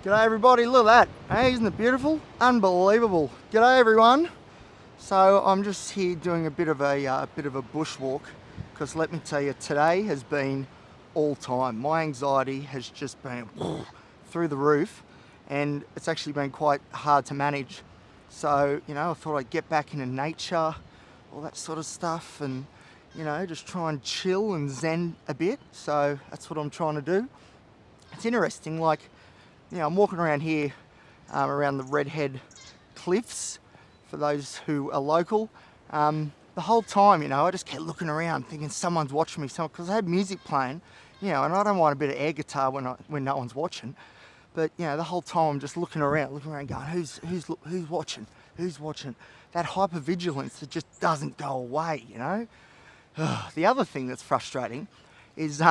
G'day everybody, look at that. Hey, isn't it beautiful? Unbelievable. G'day everyone. So I'm just here doing a bit of a bushwalk because let me tell you, today has been all time. My anxiety has just been through the roof and it's actually been quite hard to manage. So, I thought I'd get back into nature, all that sort of stuff, and, just try and chill and zen a bit. So that's what I'm trying to do. It's interesting, I'm walking around here, around the Redhead Cliffs, for those who are local. The whole time, I just kept looking around thinking someone's watching me, because I had music playing, and I don't mind a bit of air guitar when no one's watching. But, the whole time I'm just looking around going, who's watching? Who's watching? That hypervigilance that just doesn't go away, The other thing that's frustrating is,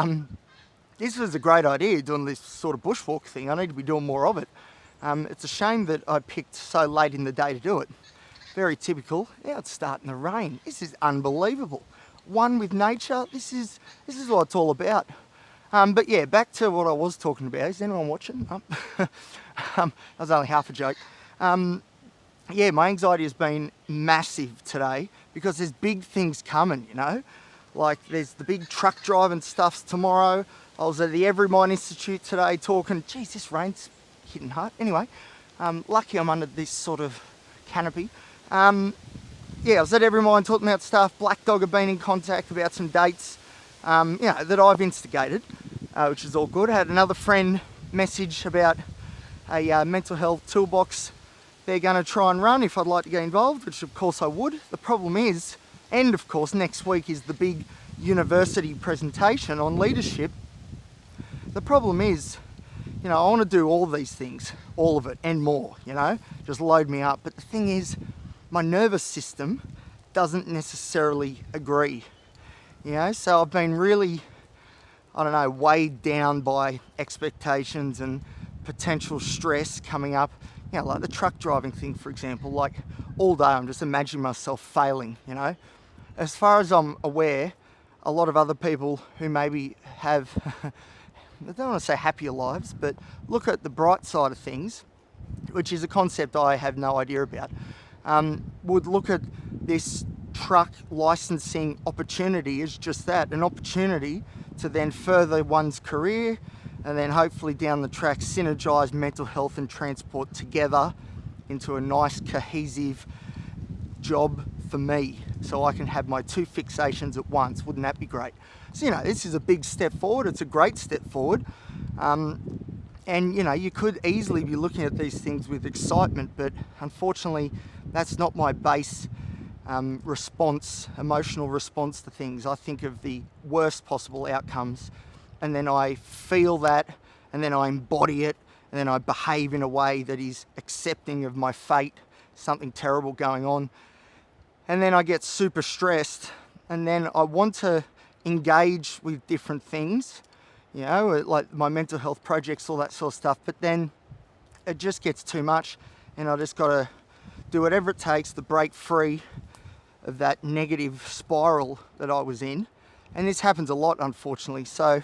this was a great idea, doing this sort of bushwalk thing. I need to be doing more of it. It's a shame that I picked so late in the day to do it. Very typical. Now it's starting to rain. This is unbelievable. One with nature. This is what it's all about. But yeah, back to what I was talking about. Is anyone watching? That was only half a joke. Yeah, my anxiety has been massive today because there's big things coming, Like there's the big truck driving stuffs tomorrow. I was at the Everymind Institute today talking, geez, this rain's hitting hard. Anyway, lucky I'm under this sort of canopy. Yeah, I was at Everymind talking about stuff. Black Dog have been in contact about some dates, that I've instigated, which is all good. I had another friend message about a mental health toolbox they're going to try and run if I'd like to get involved, which of course I would. The problem is, and of course next week is the big university presentation on leadership. The problem is, I want to do all these things, all of it and more, just load me up. But the thing is, my nervous system doesn't necessarily agree, so I've been really, weighed down by expectations and potential stress coming up, like the truck driving thing, for example. Like all day I'm just imagining myself failing, As far as I'm aware, a lot of other people who maybe have, I don't want to say happier lives, but look at the bright side of things, which is a concept I have no idea about, would look at this truck licensing opportunity as just that, an opportunity to then further one's career and then hopefully down the track synergize mental health and transport together into a nice cohesive job for me, so I can have my two fixations at once. Wouldn't that be great? So, this is a big step forward. It's a great step forward. And, you could easily be looking at these things with excitement, but unfortunately, that's not my base emotional response to things. I think of the worst possible outcomes, and then I feel that, and then I embody it, and then I behave in a way that is accepting of my fate, something terrible going on. And then I get super stressed, and then I want to engage with different things, like my mental health projects, all that sort of stuff. But then it just gets too much, and I just got to do whatever it takes to break free of that negative spiral that I was in. And this happens a lot, unfortunately. So,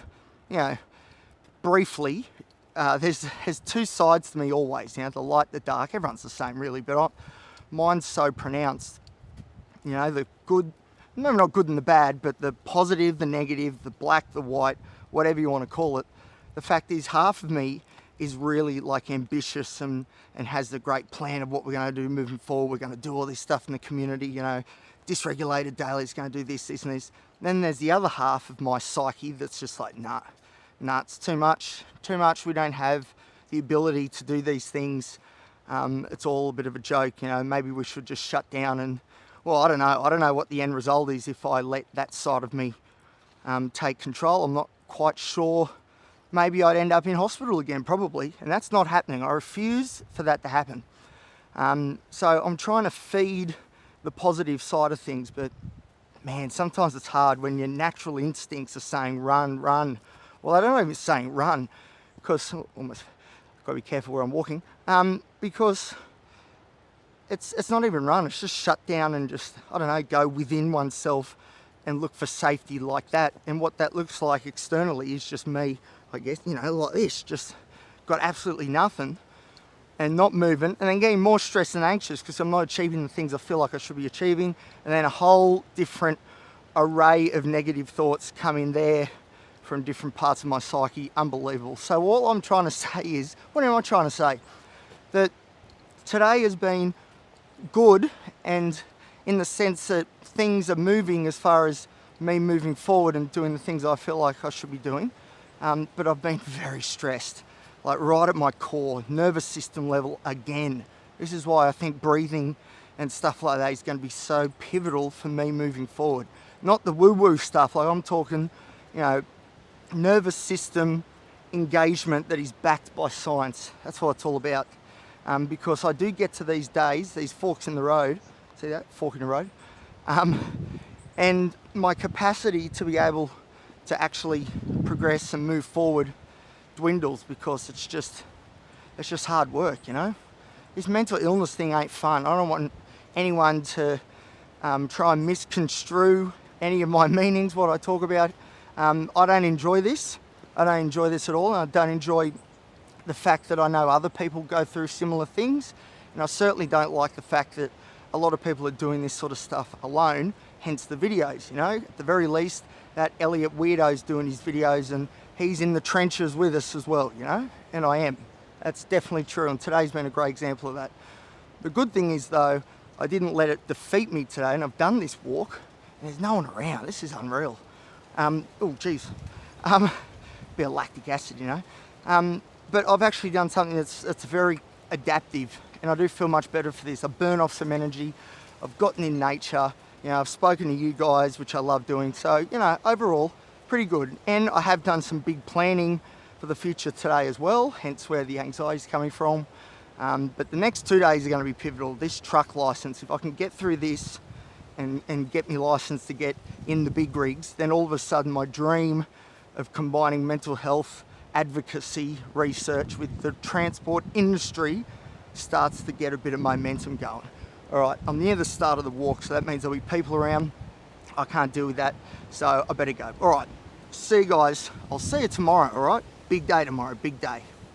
briefly, there's two sides to me always, the light, the dark. Everyone's the same, really, but mine's so pronounced. The good, maybe not good and the bad, but the positive, the negative, the black, the white, whatever you want to call it. The fact is, half of me is really ambitious and has the great plan of what we're going to do moving forward. We're going to do all this stuff in the community, Dysregulated Daily is going to do this, and this. Then there's the other half of my psyche that's just like, nah, it's too much. We don't have the ability to do these things. It's all a bit of a joke, maybe we should just shut down and, well, I don't know what the end result is if I let that side of me take control. I'm not quite sure. Maybe I'd end up in hospital again, probably, and that's not happening. I refuse for that to happen. So I'm trying to feed the positive side of things, but man, sometimes it's hard when your natural instincts are saying run. Well, I don't even saying run, because almost got to be careful where I'm walking, because it's not even run, it's just shut down and just, go within oneself and look for safety like that. And what that looks like externally is just me, I guess, like this, just got absolutely nothing and not moving, and then getting more stressed and anxious because I'm not achieving the things I feel like I should be achieving, and then a whole different array of negative thoughts come in there from different parts of my psyche. Unbelievable. So all I'm trying to say is, what am I trying to say? That today has been good, and in the sense that things are moving as far as me moving forward and doing the things I feel like I should be doing. But I've been very stressed, like right at my core, nervous system level again. This is why I think breathing and stuff like that is going to be so pivotal for me moving forward. Not the woo-woo stuff, like I'm talking, nervous system engagement that is backed by science. That's what it's all about. Because I do get to these days, these forks in the road, see that, fork in the road? And my capacity to be able to actually progress and move forward dwindles because it's just hard work, This mental illness thing ain't fun. I don't want anyone to try and misconstrue any of my meanings, what I talk about. I don't enjoy this. I don't enjoy this at all. I don't enjoy the fact that I know other people go through similar things. And I certainly don't like the fact that a lot of people are doing this sort of stuff alone, hence the videos, At the very least, that Elliot weirdo's doing his videos and he's in the trenches with us as well, And I am. That's definitely true, and today's been a great example of that. The good thing is, though, I didn't let it defeat me today, and I've done this walk, and there's no one around. This is unreal. Oh, geez. Bit of lactic acid, But I've actually done something that's very adaptive, and I do feel much better for this. I burn off some energy. I've gotten in nature. I've spoken to you guys, which I love doing. So, overall, pretty good. And I have done some big planning for the future today as well, hence where the anxiety is coming from. But the next 2 days are going to be pivotal. This truck license, if I can get through this and get me licensed to get in the big rigs, then all of a sudden my dream of combining mental health, advocacy, research with the transport industry starts to get a bit of momentum going. All right, I'm near the start of the walk, so that means there'll be people around. I can't deal with that, so I better go. All right, see you guys. I'll see you tomorrow, all right? Big day tomorrow, big day.